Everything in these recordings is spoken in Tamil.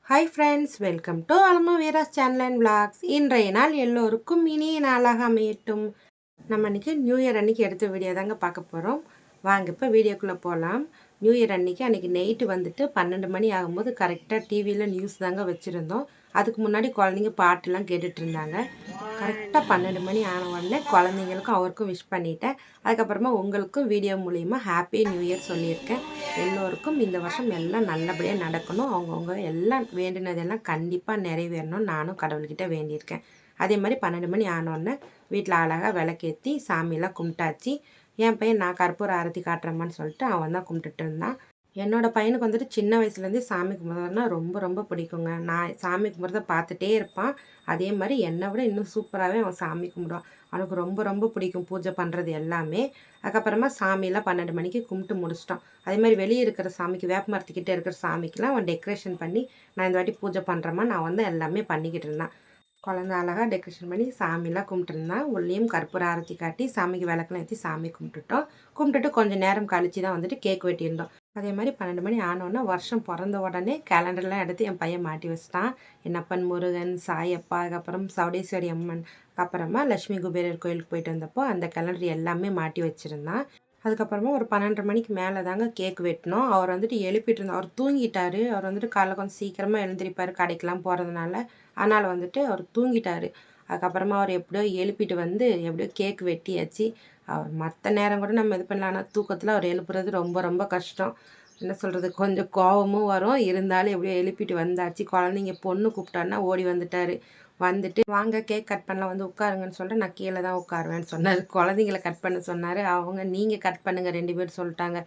ஹாய் ஃப்ரெண்ட்ஸ், வெல்கம் டு அலமா வீராஸ் சேனல் அண்ட் விளாக்ஸ். இன்றைய நாள் எல்லோருக்கும் இனிய நாளாக அமையட்டும். நம்ம அன்றைக்கி நியூ இயர் அன்றைக்கி எடுத்த வீடியோ தாங்க பார்க்க போகிறோம். வாங்க இப்போ வீடியோக்குள்ளே போகலாம். நியூ இயர் அன்றைக்கி நைட்டு வந்துட்டு 12 மணி ஆகும்போது கரெக்டாக டிவியில் நியூஸ் தாங்க வச்சுருந்தோம். அதுக்கு முன்னாடி குழந்தைங்க பாட்டுலாம் கேட்டுட்டு இருந்தாங்க. கரெக்டாக 12 மணி ஆன உடனே குழந்தைங்களுக்கும் அவருக்கும் விஷ் பண்ணிட்டேன். அதுக்கப்புறமா உங்களுக்கும் வீடியோ மூலிமா ஹாப்பி நியூ இயர் சொல்லியிருக்கேன். எல்லோருக்கும் இந்த வருஷம் எல்லாம் நல்லபடியாக நடக்கணும். அவங்கவுங்க எல்லாம் வேண்டினதெல்லாம் கண்டிப்பாக நிறைவேறணும்னு நானும் கடவுள்கிட்ட வேண்டியிருக்கேன். அதே மாதிரி 12 மணி ஆனோடனே வீட்டில் அழகாக விளக்கேற்றி சாமியெல்லாம் கும்பிட்டாச்சு. என் பையன் நான் கற்பூர ஆரத்தி காட்டுறேம்மான்னு சொல்லிட்டு அவன் தான் கும்பிட்டுட்டு இருந்தான். என்னோடய பையனுக்கு வந்துட்டு சின்ன வயசுலேருந்தே சாமி கும்பிட்றதுனா ரொம்ப ரொம்ப பிடிக்குங்க. நான் சாமி கும்பிட்றத பார்த்துட்டே இருப்பான். அதே மாதிரி என்னை விட இன்னும் சூப்பராகவே அவன் சாமி கும்பிடுவான். அவனுக்கு ரொம்ப ரொம்ப பிடிக்கும் பூஜை பண்ணுறது எல்லாமே. அதுக்கப்புறமா சாமியெல்லாம் 12 மணிக்கு கும்பிட்டு முடிச்சிட்டோம். அதே மாதிரி வெளியே இருக்கிற சாமிக்கு, வேப்ப மரத்துக்கிட்ட இருக்கிற சாமிக்கெலாம் அவன் டெக்கரேஷன் பண்ணி நான் இந்த வாட்டி பூஜை பண்ணுறேம்மா நான் வந்து எல்லாமே பண்ணிக்கிட்டு இருந்தான். குழந்த அழகாக டெக்கரேஷன் பண்ணி சாமிலாம் கும்பிட்டுருந்தான். உள்ளேயும் கற்பூர ஆரத்தி காட்டி சாமிக்கு விளக்கெல்லாம் ஏற்றி சாமி கும்பிட்டுட்டோம். கும்பிட்டுட்டு கொஞ்சம் நேரம் கழித்து தான் வந்துட்டு கேக் வெட்டியிருந்தோம். அதே மாதிரி 12 மணி ஆனோன்னா வருஷம் பிறந்த உடனே கேலண்டர்லாம் எடுத்து என் பையன் மாட்டி வச்சிட்டான். என்னப்பன் முருகன், சாயப்பா, அதுக்கப்புறம் சவுடேஸ்வரி அம்மன், அப்புறமா லட்சுமி குபேரர் கோயிலுக்கு போயிட்டு வந்தப்போ அந்த கேலண்டர் எல்லாமே மாட்டி வச்சுருந்தான். அதுக்கப்புறமா ஒரு 12:30 மணிக்கு மேலே தாங்க கேக் வெட்டினோம். அவர் வந்துட்டு எழுப்பிட்டு இருந்தார். அவர் தூங்கிட்டார். அவர் வந்துட்டு காலைல கொஞ்சம் சீக்கிரமாக எழுந்திரிப்பார் கடைக்கெலாம் போகிறதுனால. அதனால் வந்துட்டு அவர் தூங்கிட்டார். அதுக்கப்புறமா அவர் எப்படியோ எழுப்பிட்டு வந்து எப்படியோ கேக் வெட்டியாச்சு. அவர் மற்ற நேரம் கூட நம்ம இது பண்ணலாம். ஆனால் தூக்கத்தில் அவர் எழுப்புறது ரொம்ப ரொம்ப கஷ்டம். என்ன சொல்கிறது, கொஞ்சம் கோவமும் வரும். இருந்தாலும் எப்படியோ எழுப்பிட்டு வந்தாச்சு. குழந்தைங்க பொண்ணு கூப்பிட்டாருன்னா ஓடி வந்துட்டார். வந்துட்டு வாங்க கேக் கட் பண்ணலாம் வந்து உட்காருங்கன்னு சொல்லிட்டு நான் கீழே தான் உட்காருவேன்னு சொன்னார். குழந்தைங்கள கட் பண்ண சொன்னார். அவங்க நீங்கள் கட் பண்ணுங்கள் 2 பேர் சொல்லிட்டாங்க.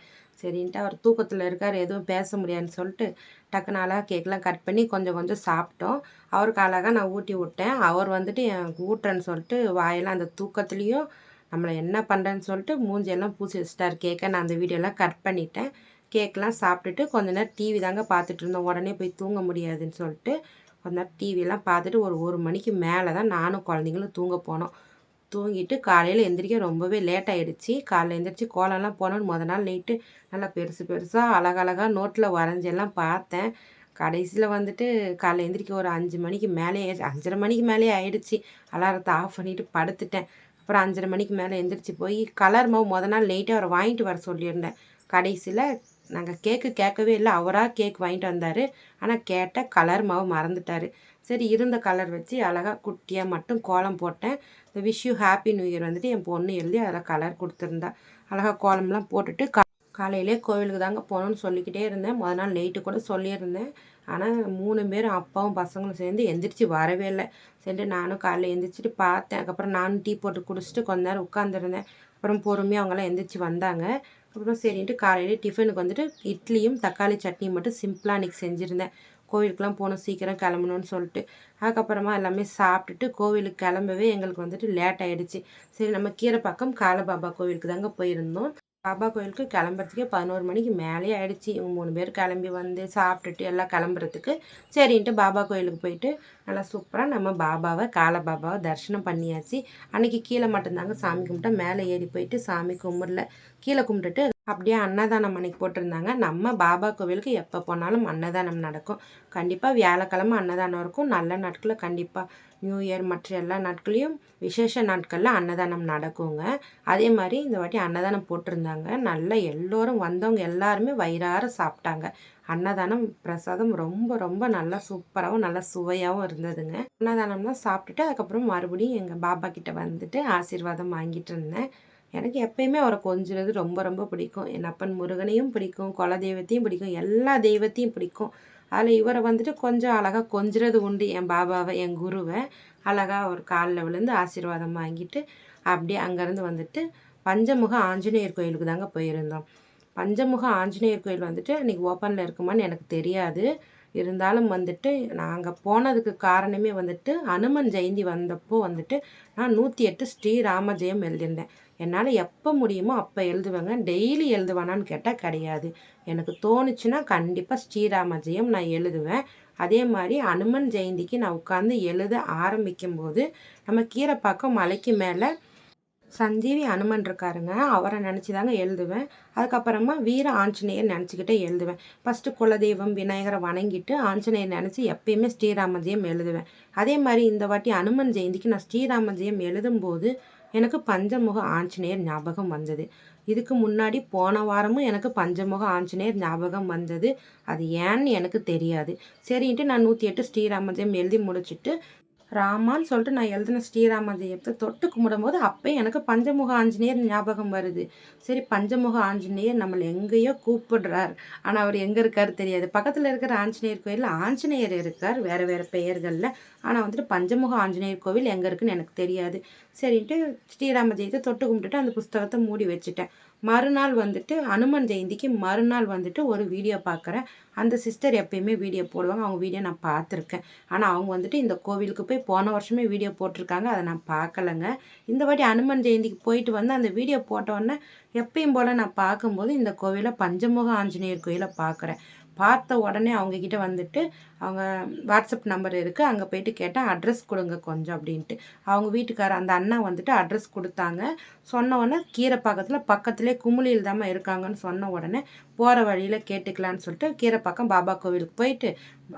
சரின்ட்டு அவர் தூக்கத்தில் இருக்கார், எதுவும் பேச முடியாதுன்னு சொல்லிட்டு டக்குன்னு அழகாக கேக்லாம் கட் பண்ணி கொஞ்சம் கொஞ்சம் சாப்பிட்டோம். அவருக்கு அழகாக நான் ஊட்டி விட்டேன். அவர் வந்துட்டு எனக்கு ஊட்டுறேன்னு சொல்லிட்டு வாயெல்லாம் அந்த தூக்கத்துலேயும் நம்மளை என்ன பண்ணுறேன்னு சொல்லிட்டு மூஞ்சியெல்லாம் பூசி வச்சிட்டார் கேக்கை. நான் அந்த வீடியோலாம் கட் பண்ணிட்டேன். கேக்கெலாம் சாப்பிட்டுட்டு கொஞ்ச நேரம் டிவி தாங்க பார்த்துட்டு இருந்தோம். உடனே போய் தூங்க முடியாதுன்னு சொல்லிட்டு கொஞ்ச நேரம் டிவியெல்லாம் பார்த்துட்டு ஒரு மணிக்கு மேலே தான் நானும் குழந்தைங்களும் தூங்க போனோம். தூங்கிட்டு காலையில் எந்திரிக்க ரொம்பவே லேட் ஆகிடுச்சி. காலையில் எந்திரிச்சு கோலம்லாம் போனோன்னு நாள் நைட்டு நல்லா பெருசு பெருசாக அழகழகாக நோட்டில் வரைஞ்செல்லாம் பார்த்தேன். கடைசியில் வந்துட்டு காலையில் எந்திரிக்க ஒரு 5 மணிக்கு மேலே 5:30 மணிக்கு மேலே ஆகிடுச்சி. அலாரத்தை ஆஃப் பண்ணிவிட்டு படுத்துட்டேன். அப்புறம் 5:30 மணிக்கு மேலே எந்திரிச்சு போய் கலர் மாவு நாள் நைட்டே அவரை வாங்கிட்டு வர சொல்லியிருந்தேன். கடைசியில் நாங்கள் கேட்கவே இல்லை. அவராக கேக் வாங்கிட்டு வந்தார். ஆனால் கேட்ட கலர் மாவு மறந்துட்டார். சரி இருந்த கலர் வச்சு அழகாக குட்டியாக மட்டும் கோலம் போட்டேன். இந்த wish you happy new year வந்துட்டு என் பொண்ணு எழுதி அதில் கலர் கொடுத்துருந்தா. அழகாக கோலம்லாம் போட்டுட்டு காலையிலே கோவிலுக்கு தாங்க போகணுன்னு சொல்லிக்கிட்டே இருந்தேன். நாள் நைட்டு கூட சொல்லியிருந்தேன். ஆனால் 3 பேரும் அப்பாவும் பசங்களும் சேர்ந்து எந்திரிச்சு வரவே இல்லை. சரின்ட்டு நானும் காலையில் எந்திரிச்சிட்டு பார்த்தேன். அதுக்கப்புறம் நானும் டீ போட்டு குடிச்சிட்டு கொஞ்ச நேரம் உட்காந்துருந்தேன். அப்புறம் பொறுமையாக அவங்களாம் எந்திரிச்சு வந்தாங்க. அப்புறம் சரின்ட்டு காலையிலே டிஃபனுக்கு வந்துட்டு இட்லியும் தக்காளி சட்னியும் மட்டும் சிம்பிளாக அன்றைக்கி செஞ்சுருந்தேன். கோவிலுக்குலாம் போகணும், சீக்கிரம் கிளம்பணும்னு சொல்லிட்டு. அதுக்கப்புறமா எல்லாமே சாப்பிட்டுட்டு கோவிலுக்கு கிளம்பவே எங்களுக்கு வந்துட்டு லேட் ஆகிடுச்சு. சரி நம்ம கீரைப்பாக்கம் காலபாபா கோவிலுக்கு தாங்க போயிருந்தோம். பாபா கோயிலுக்கு கிளம்புறதுக்கே 11 மணிக்கு மேலே ஆகிடுச்சி. இவங்க 3 பேர் கிளம்பி வந்து சாப்பிட்டுட்டு எல்லாம் கிளம்புறதுக்கு சரின்ட்டு பாபா கோயிலுக்கு போயிட்டு நல்லா சூப்பராக நம்ம காலபாபாவை தரிசனம் பண்ணியாச்சு. அன்றைக்கி கீழே மட்டும்தாங்க சாமி கும்பிட்டா. மேலே ஏறி போயிட்டு சாமி கும்பிடல. கீழே கும்பிட்டுட்டு அப்படியே அன்னதானம் அன்னைக்கு போட்டிருந்தாங்க. நம்ம பாபா கோவிலுக்கு எப்போ போனாலும் அன்னதானம் நடக்கும். கண்டிப்பாக வியாழக்கிழமை அன்னதானம் இருக்கும். நல்ல நாட்களில் கண்டிப்பாக நியூ இயர் மற்ற எல்லா நாட்களையும் விசேஷ நாட்களில் அன்னதானம் நடக்குங்க. அதே மாதிரி இந்த வாட்டி அன்னதானம் போட்டிருந்தாங்க. நல்லா எல்லோரும் வந்தவங்க எல்லாருமே வயிறார சாப்பிட்டாங்க. அன்னதானம் பிரசாதம் ரொம்ப ரொம்ப நல்லா சூப்பராகவும் நல்லா சுவையாகவும் இருந்ததுங்க. அன்னதானம்லாம் சாப்பிட்டுட்டு அதுக்கப்புறம் மறுபடியும் எங்கள் பாபா கிட்ட வந்துட்டு ஆசீர்வாதம் வாங்கிட்டு இருந்தேன். எனக்கு எப்பயுமே அவரை கொஞ்சுறது ரொம்ப ரொம்ப பிடிக்கும். என் அப்பன் முருகனையும் பிடிக்கும், குல தெய்வத்தையும் பிடிக்கும், எல்லா தெய்வத்தையும் பிடிக்கும். அதில் இவரை வந்துட்டு கொஞ்சம் அழகாக கொஞ்சுறது உண்டு. என் பாபாவை, என் குருவை அழகாக அவர் காலில் விழுந்து ஆசீர்வாதம் வாங்கிட்டு அப்படியே அங்கேருந்து வந்துட்டு பஞ்சமுக ஆஞ்சநேயர் கோயிலுக்கு தாங்க போயிருந்தோம். பஞ்சமுக ஆஞ்சநேயர் கோயில் வந்துட்டு அன்றைக்கி ஓப்பனில் இருக்குமான்னு எனக்கு தெரியாது. இருந்தாலும் வந்துட்டு நாங்கள் போனதுக்கு காரணமே வந்துட்டு அனுமன் ஜெயந்தி வந்தப்போ வந்துட்டு நான் 108 ஸ்ரீராம ஜெயம் எழுதியிருந்தேன். என்னால் எப்போ முடியுமோ அப்போ எழுதுவேங்க. டெய்லி எழுதுவேனான்னு கேட்டால் கிடையாது. எனக்கு தோணுச்சுன்னா கண்டிப்பாக ஸ்ரீராம ஜெயம் நான் எழுதுவேன். அதே மாதிரி அனுமன் ஜெயந்திக்கு நான் உட்காந்து எழுத ஆரம்பிக்கும்போது நம்ம கீரைப்பாக்கம் மலைக்கு மேலே சஞ்சீவி அனுமன் இருக்காருங்க. அவர நெனச்சு தாங்க எழுதுவேன். அதுக்கப்புறமா வீர ஆஞ்சநேயர் நெனச்சுக்கிட்டே எழுதுவேன். ஃபர்ஸ்ட்டு குலதெய்வம் விநாயகர வணங்கிட்டு, ஆஞ்சநேயர் நெனச்சு எப்பயுமே ஸ்ரீராம ஜெயம் எழுதுவேன். அதே மாரி இந்த வாட்டி அனுமன் ஜெயந்திக்கு நான் ஸ்ரீராம ஜெயம் எழுதும்போது, எனக்கு பஞ்சமுக ஆஞ்சநேயர் ஞாபகம் வந்தது. இதுக்கு முன்னாடி போன வாரமும் எனக்கு பஞ்சமுக ஆஞ்சநேயர் ஞாபகம் வந்தது. அது ஏன்னு எனக்கு தெரியாது. சரின்ட்டு நான் 108 ஸ்ரீராம ஜெயம் எழுதி முடிச்சுட்டு ராமான்னு சொல்லிட்டு நான் எழுதின ஸ்ரீராம ஜெயத்தை தொட்டு கும்பிடும்போது அப்பயும் எனக்கு பஞ்சமுக ஆஞ்சநேயர் ஞாபகம் வருது. சரி பஞ்சமுக ஆஞ்சநேயர் நம்மளை எங்கேயோ கூப்பிடுறார். ஆனால் அவர் எங்கே இருக்காரு தெரியாது. பக்கத்தில் இருக்கிற ஆஞ்சநேயர் கோயிலில் ஆஞ்சநேயர் இருக்கார் வேறு வேறு பெயர்களில். ஆனால் வந்துட்டு பஞ்சமுக ஆஞ்சநேயர் கோவில் எங்கே இருக்குன்னு எனக்கு தெரியாது. சரின்ட்டு ஸ்ரீராம ஜெயத்தை தொட்டு கும்பிட்டுட்டு அந்த புஸ்தகத்தை மூடி வச்சுட்டேன். மறுநாள் வந்துட்டு அனுமன் ஜெயந்திக்கு மறுநாள் வந்துட்டு ஒரு வீடியோ பார்க்குறேன். அந்த சிஸ்டர் எப்பயுமே வீடியோ போடுவாங்க. அவங்க வீடியோ நான் பார்த்துருக்கேன். ஆனால் அவங்க வந்துட்டு இந்த கோவிலுக்கு போய் போன வருஷமே வீடியோ போட்டிருக்காங்க. அதை நான் பார்க்கலங்க. இந்த வாட்டி அனுமன் ஜெயந்திக்கு போயிட்டு வந்து அந்த வீடியோ போட்டோன்னே எப்பயும் போல் நான் பார்க்கும்போது இந்த கோவிலை பஞ்சமுக ஆஞ்சநேயர் கோயிலை பார்க்குறேன். பார்த்த உடனே அவங்கக்கிட்ட வந்துட்டு அவங்க வாட்ஸ்அப் நம்பர் இருக்குது, அங்கே போயிட்டு கேட்டேன் அட்ரஸ் கொடுங்க கொஞ்சம் அப்படின்ட்டு. அவங்க வீட்டுக்காரர் அந்த அண்ணா வந்துட்டு அட்ரஸ் கொடுத்தாங்க. சொன்ன உடனே கீரைப்பாக்கத்தில் பக்கத்துலேயே குமுளியில் தாம்மா இருக்காங்கன்னு சொன்ன உடனே போகிற வழியில் கேட்டுக்கலான்னு சொல்லிட்டு கீரைப்பாக்கம் பாபா கோவிலுக்கு போயிட்டு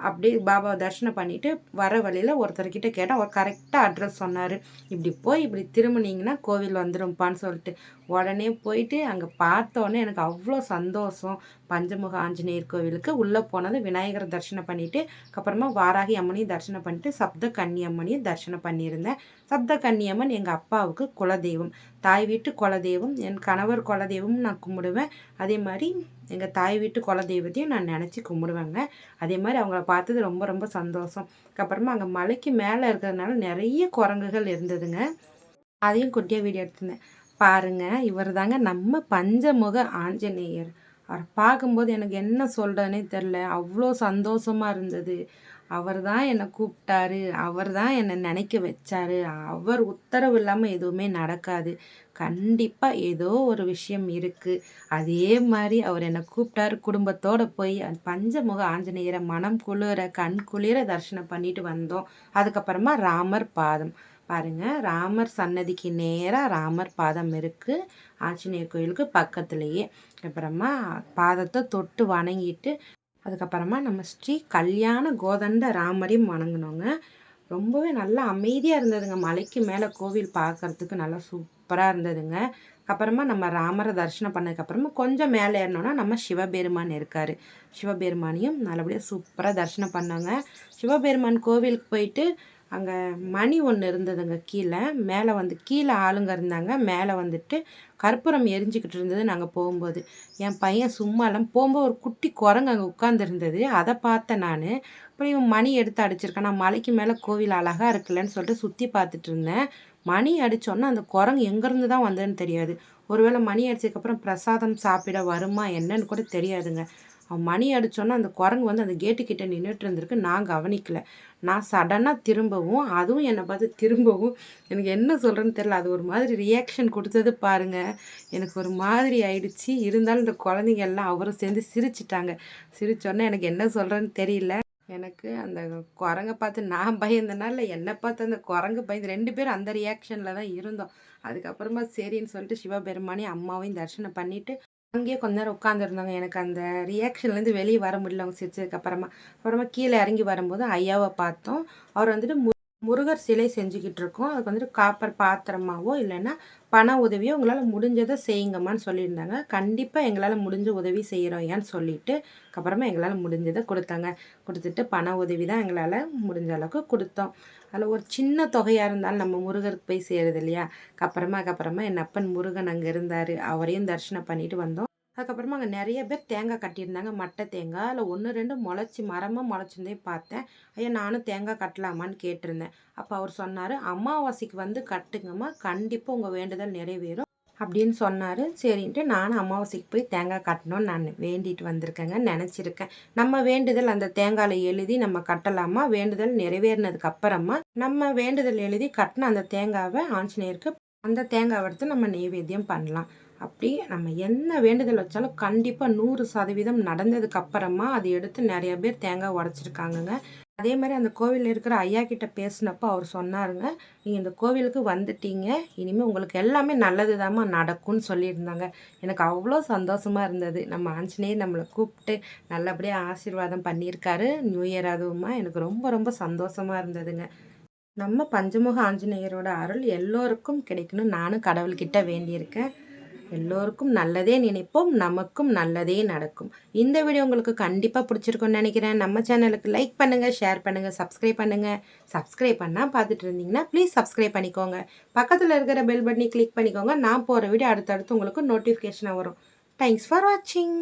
அப்படியே பாபாவை தரிசனம் பண்ணிவிட்டு வர வழியில் ஒருத்தர்கிட்ட கேட்டால் அவர் கரெக்டாக அட்ரஸ் சொன்னார். இப்படி போய் இப்படி திரும்பினீங்கன்னா கோவில் வந்துடும்ப்பான்னு சொல்லிட்டு உடனே போயிட்டு அங்கே பார்த்தோன்னே எனக்கு அவ்வளோ சந்தோஷம். பஞ்சமுக ஆஞ்சநேயர் கோவிலுக்கு உள்ளே போனது விநாயகர் தரிசனம் பண்ணிவிட்டு அப்புறமா வாராகி அம்மனையும் தரிசனம் பண்ணிட்டு சப்த கன்னி அம்மனையும் தரிசனம் பண்ணியிருந்தேன். சப்த கன்னியம்மன் எங்கள் அப்பாவுக்கு குலதெய்வம், தாய் வீட்டு குலதெய்வம். என் கணவர் குலதெய்வம் நான் கும்பிடுவேன். அதே மாதிரி எங்கள் தாய் வீட்டு குலதெய்வத்தையும் நான் நினச்சி கும்பிடுவேங்க. அதே மாதிரி அவங்கள பார்த்தது ரொம்ப ரொம்ப சந்தோஷம். அப்புறமா அங்கே மலைக்கு மேலே இருக்கிறதுனால நிறைய குரங்குகள் இருந்ததுங்க. அதையும் குட்டியாக வீடியோ எடுத்திருந்தேன். பாருங்க இவர் தாங்க நம்ம பஞ்சமுக ஆஞ்சநேயர். அவரை பார்க்கும்போது எனக்கு என்ன சொல்கிறதுனே தெரில. அவ்வளோ சந்தோஷமாக இருந்தது. அவர் தான் என்னை கூப்பிட்டாரு, அவர் தான் என்னை நினைக்க வச்சாரு. அவர் உத்தரவு இல்லாமல் எதுவுமே நடக்காது. கண்டிப்பாக ஏதோ ஒரு விஷயம் இருக்குது. அதே மாதிரி அவர் என்னை கூப்பிட்டாரு. குடும்பத்தோடு போய் பஞ்சமுக ஆஞ்சநேயரை மனம் குளிர கண் குளிர தரிசனம் பண்ணிட்டு வந்தோம். அதுக்கப்புறமா ராமர் பாதம் பாருங்க, ராமர் சன்னதிக்கு நேராக ராமர் பாதம் இருக்குது ஆஞ்சநேயர் கோயிலுக்கு பக்கத்துலேயே. அப்புறமா பாதத்தை தொட்டு வணங்கிட்டு அதுக்கப்புறமா நம்ம ஸ்ரீ கல்யாண கோதண்ட ராமரையும் வணங்கினோங்க. ரொம்பவே நல்லா அமைதியாக இருந்ததுங்க. மலைக்கு மேலே கோவில் பார்க்குறதுக்கு நல்லா சூப்பராக இருந்ததுங்க. அப்புறமா நம்ம ராமரை தரிசனம் பண்ணதுக்கப்புறமா கொஞ்சம் மேலே ஏறினோன்னா நம்ம சிவபெருமான் இருக்கார். சிவபெருமானையும் நல்லபடியாக சூப்பராக தரிசனம் பண்ணோங்க. சிவபெருமான் கோவிலுக்கு போயிட்டு அங்கே மணி ஒன்று இருந்ததுங்க கீழே. மேலே வந்து கீழே ஆளுங்க இருந்தாங்க. மேலே வந்துட்டு கற்பூரம் எரிஞ்சிக்கிட்டு இருந்தது நாங்கள் போகும்போது. என் பையன் சும்மாலாம் போகும்போது ஒரு குட்டி குரங்கு அங்கே உட்காந்துருந்தது. அதை பார்த்தேன் நான். அப்புறம் இவன் மணி எடுத்து அடிச்சிருக்கேன். நான் மலைக்கு மேலே கோவில் அழகாக இருக்குல்லன்னு சொல்லிட்டு சுற்றி பார்த்துட்டு இருந்தேன். மணி அடித்தோன்னா அந்த குரங்கு எங்கேருந்து தான் வந்ததுன்னு தெரியாது. ஒருவேளை மணி அடித்ததுக்கப்புறம் பிரசாதம் சாப்பிட வருமா என்னன்னு கூட தெரியாதுங்க. அவன் மணி அடித்தோன்னா அந்த குரங்கு வந்து அந்த கேட்டுக்கிட்ட நின்றுட்டு இருந்திருக்கு. நான் கவனிக்கலை. நான் சடனாக திரும்பவும் அதுவும் என்னை பார்த்து திரும்பவும் எனக்கு என்ன சொல்கிறேன்னு தெரில. அது ஒரு மாதிரி ரியாக்ஷன் கொடுத்தது பாருங்கள். எனக்கு ஒரு மாதிரி ஆயிடுச்சு. இருந்தாலும் இந்த குழந்தைங்க எல்லாம் அவரும் சேர்ந்து சிரிச்சிட்டாங்க. சிரித்தோன்னே எனக்கு என்ன சொல்கிறேன்னு தெரியல. எனக்கு அந்த குரங்கை பார்த்து நான் பயந்தனால என்னை பார்த்து அந்த குரங்கு பயந்து 2 பேரும் அந்த ரியாக்ஷனில் தான் இருந்தோம். அதுக்கப்புறமா சரின்னு சொல்லிட்டு சிவபெருமானையும் அம்மாவையும் தரிசனம் பண்ணிவிட்டு அங்கேயே கொஞ்ச நேரம் உட்காந்துருந்தாங்க. எனக்கு அந்த ரியாக்ஷன்லேருந்து வெளியே வர முடியல அவங்க சிரிச்சதுக்கப்புறமா. அப்புறமா கீழே இறங்கி வரும்போது ஐயாவை பார்த்தோம். அவர் வந்துட்டு முருகர் சிலை செஞ்சுக்கிட்டு இருக்கோம். அதுக்கு வந்துட்டு காப்பர் பாத்திரமாவோ இல்லைன்னா பண உதவியோ உங்களால் முடிஞ்சதை செய்யுங்கம்மான்னு சொல்லியிருந்தாங்க. கண்டிப்பாக எங்களால் முடிஞ்ச உதவி செய்கிறோம் ஏன்னு சொல்லிட்டு அப்புறமா எங்களால் முடிஞ்சதை கொடுத்தாங்க. கொடுத்துட்டு பண உதவி தான் எங்களால் முடிஞ்ச அளவுக்கு கொடுத்தோம். அதில் ஒரு சின்ன தொகையாக இருந்தாலும் நம்ம முருகருக்கு போய் சேருது இல்லையா. அப்புறமா என் அப்பன் முருகன் அங்கே இருந்தார். அவரையும் தரிசனம் பண்ணிட்டு வந்தோம். அதுக்கப்புறமா அங்கே நிறைய பேர் தேங்காய் கட்டியிருந்தாங்க. மட்டை தேங்காய் அதில் 1 2 முளைச்சி மரமாக முளைச்சிருந்தே பார்த்தேன். ஐயா நானும் தேங்காய் கட்டலாமான்னு கேட்டிருந்தேன். அப்போ அவர் சொன்னார், அமாவாசைக்கு வந்து கட்டுங்கம்மா, கண்டிப்பாக உங்கள் வேண்டுதல் நிறைவேறும் அப்படின்னு சொன்னார். சரின்ட்டு நானும் அமாவாசைக்கு போய் தேங்காய் கட்டணும்னு நான் வேண்டிட்டு வந்திருக்கேங்க, நினச்சிருக்கேன். நம்ம வேண்டுதல் அந்த தேங்காயில் எழுதி நம்ம கட்டலாமா, வேண்டுதல் நிறைவேறினதுக்கு அப்புறமா நம்ம வேண்டுதல் எழுதி கட்டின அந்த தேங்காவை ஆஞ்சநேயருக்கு அந்த தேங்காவை எடுத்து நம்ம நெய்வேத்தியம் பண்ணலாம் அப்படி நம்ம என்ன வேண்டுதல் வச்சாலும் கண்டிப்பாக 100% நடந்ததுக்கு அப்புறமா அதை எடுத்து நிறைய பேர் தேங்காய் உடைச்சிருக்காங்கங்க. அதே மாதிரி அந்த கோவிலில் இருக்கிற ஐயா கிட்ட பேசினப்போ அவர் சொன்னாருங்க, நீங்கள் இந்த கோவிலுக்கு வந்துட்டீங்க, இனிமேல் உங்களுக்கு எல்லாமே நல்லது தாம்மா நடக்கும்னு சொல்லியிருந்தாங்க. எனக்கு அவ்வளோ சந்தோஷமாக இருந்தது. நம்ம ஆஞ்சநேயர் நம்மளை கூப்பிட்டு நல்லபடியாக ஆசீர்வாதம் பண்ணியிருக்காரு. நியூ இயர் அதுவுமா எனக்கு ரொம்ப ரொம்ப சந்தோஷமாக இருந்ததுங்க. நம்ம பஞ்சமுக ஆஞ்சநேயரோட அருள் எல்லோருக்கும் கிடைக்கணும்னு நானும் கடவுள்கிட்ட வேண்டியிருக்கேன். எல்லோருக்கும் நல்லதே நினைப்போம், நமக்கும் நல்லதே நடக்கும். இந்த வீடியோ உங்களுக்கு கண்டிப்பாக பிடிச்சிருக்கும்னு நினைக்கிறேன். நம்ம சேனலுக்கு லைக் பண்ணுங்கள், ஷேர் பண்ணுங்கள், சப்ஸ்கிரைப் பண்ணுங்கள். சப்ஸ்கிரைப் பண்ணால் பார்த்துட்டு இருந்தீங்கன்னா ப்ளீஸ் சப்ஸ்கிரைப் பண்ணிக்கோங்க. பக்கத்தில் இருக்கிற பெல் பட்டனை கிளிக் பண்ணிக்கோங்க. நான் போகிற வீடியோ அடுத்தடுத்து உங்களுக்கு நோட்டிஃபிகேஷனாக வரும். தேங்க்ஸ் ஃபார் வாட்சிங்.